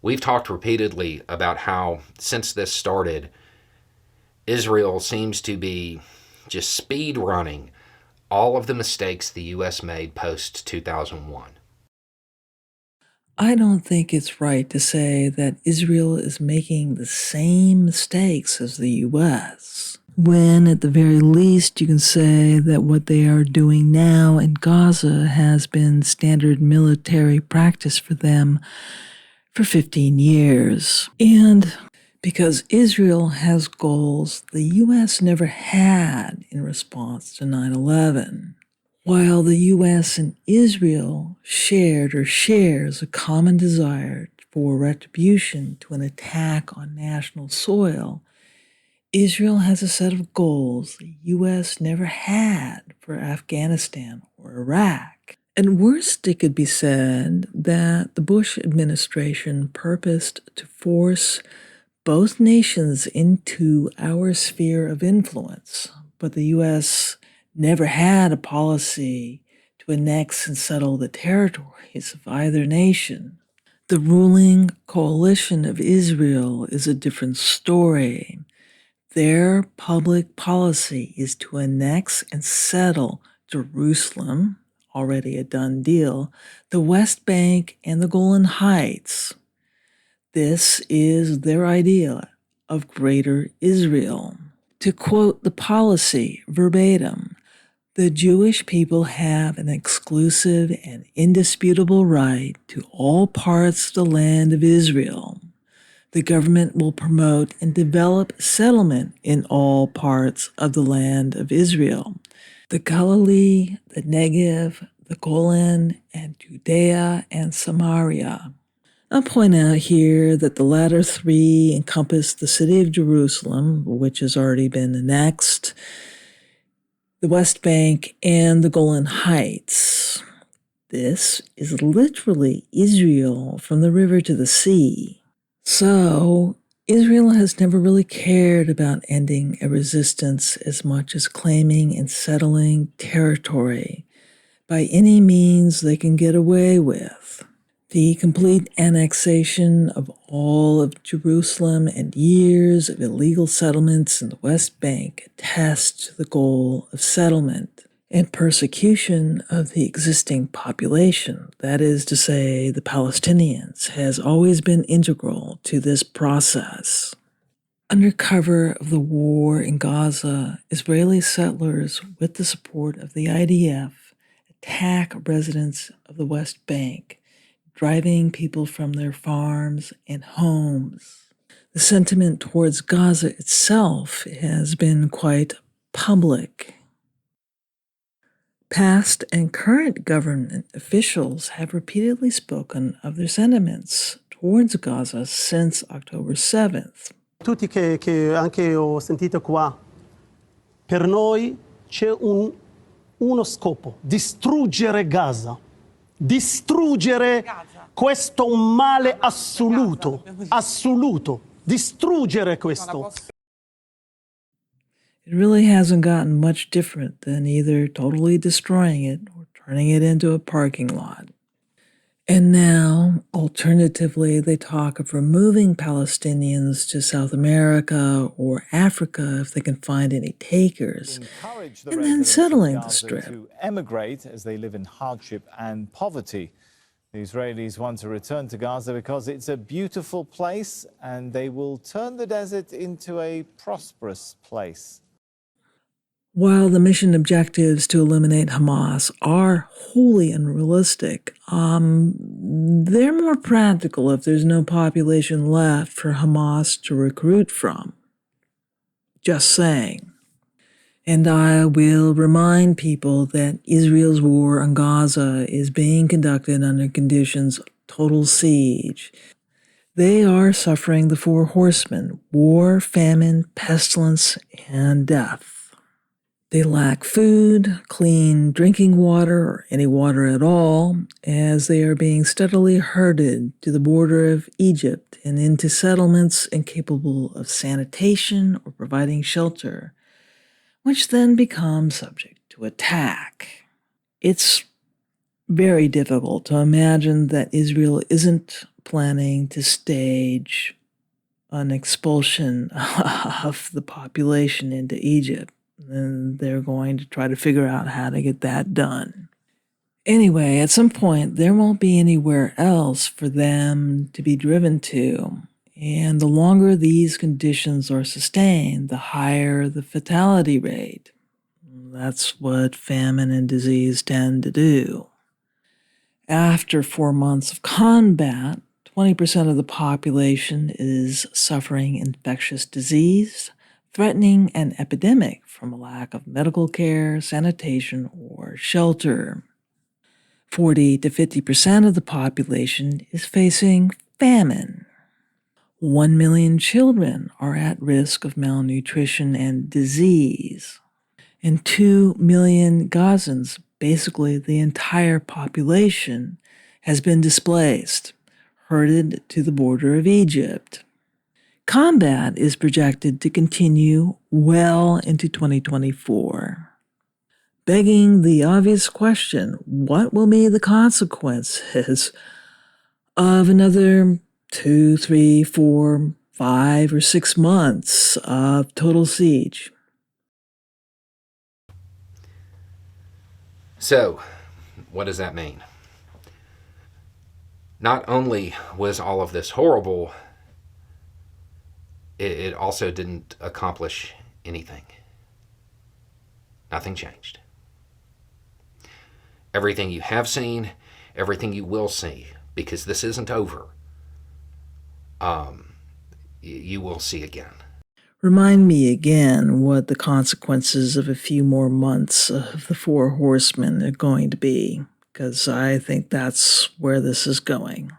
We've talked repeatedly about how, since this started, Israel seems to be just speed running all of the mistakes the U.S. made post 2001. I don't think it's right to say that Israel is making the same mistakes as the U.S., when at the very least you can say that what they are doing now in Gaza has been standard military practice for them for 15 years. And because Israel has goals the U.S. never had in response to 9/11. While the U.S. and Israel shared or shares a common desire for retribution to an attack on national soil, Israel has a set of goals the U.S. never had for Afghanistan or Iraq. And worst, it could be said that the Bush administration purposed to force both nations into our sphere of influence, but the U.S. never had a policy to annex and settle the territories of either nation. The ruling coalition of Israel is a different story. Their public policy is to annex and settle Jerusalem, already a done deal, the West Bank, and the Golan Heights. This is their idea of Greater Israel. To quote the policy verbatim, the Jewish people have an exclusive and indisputable right to all parts of the land of Israel. The government will promote and develop settlement in all parts of the land of Israel. The Galilee, the Negev, the Golan, and Judea and Samaria. I'll point out here that the latter three encompass the city of Jerusalem, which has already been annexed, the West Bank, and the Golan Heights. This is literally Israel from the river to the sea. So, Israel has never really cared about ending a resistance as much as claiming and settling territory by any means they can get away with. The complete annexation of all of Jerusalem and years of illegal settlements in the West Bank attest to the goal of settlement and persecution of the existing population, that is to say, the Palestinians, has always been integral to this process. Under cover of the war in Gaza, Israeli settlers, with the support of the IDF, attack residents of the West Bank, driving people from their farms and homes. The sentiment towards Gaza itself has been quite public. Past and current government officials have repeatedly spoken of their sentiments towards Gaza since October 7th. Tutti che anche ho sentito qua, per noi c'è uno scopo, distruggere Gaza. Distruggere questo male assoluto, assoluto, distruggere questo. It really hasn't gotten much different than either totally destroying it or turning it into a parking lot. And now, alternatively, they talk of removing Palestinians to South America or Africa if they can find any takers, and then settling the Strip. To emigrate as they live in hardship and poverty. The Israelis want to return to Gaza because it's a beautiful place and they will turn the desert into a prosperous place. While the mission objectives to eliminate Hamas are wholly unrealistic, they're more practical if there's no population left for Hamas to recruit from. Just saying. And I will remind people that Israel's war on Gaza is being conducted under conditions of total siege. They are suffering the four horsemen: war, famine, pestilence, and death. They lack food, clean drinking water, or any water at all, as they are being steadily herded to the border of Egypt and into settlements incapable of sanitation or providing shelter, which then become subject to attack. It's very difficult to imagine that Israel isn't planning to stage an expulsion of the population into Egypt. And they're going to try to figure out how to get that done. Anyway, at some point, there won't be anywhere else for them to be driven to. And the longer these conditions are sustained, the higher the fatality rate. That's what famine and disease tend to do. After 4 months of combat, 20% of the population is suffering infectious disease, threatening an epidemic from a lack of medical care, sanitation, or shelter. 40 to 50% of the population is facing famine. 1 million children are at risk of malnutrition and disease. And 2 million Gazans, basically the entire population, has been displaced, herded to the border of Egypt. Combat is projected to continue well into 2024. Begging the obvious question, what will be the consequences of another 2, 3, 4, 5, or 6 months of total siege? So, what does that mean? Not only was all of this horrible, it also didn't accomplish anything. Nothing changed. Everything you have seen, everything you will see, because this isn't over, you will see again. Remind me again what the consequences of a few more months of the Four Horsemen are going to be, because I think that's where this is going.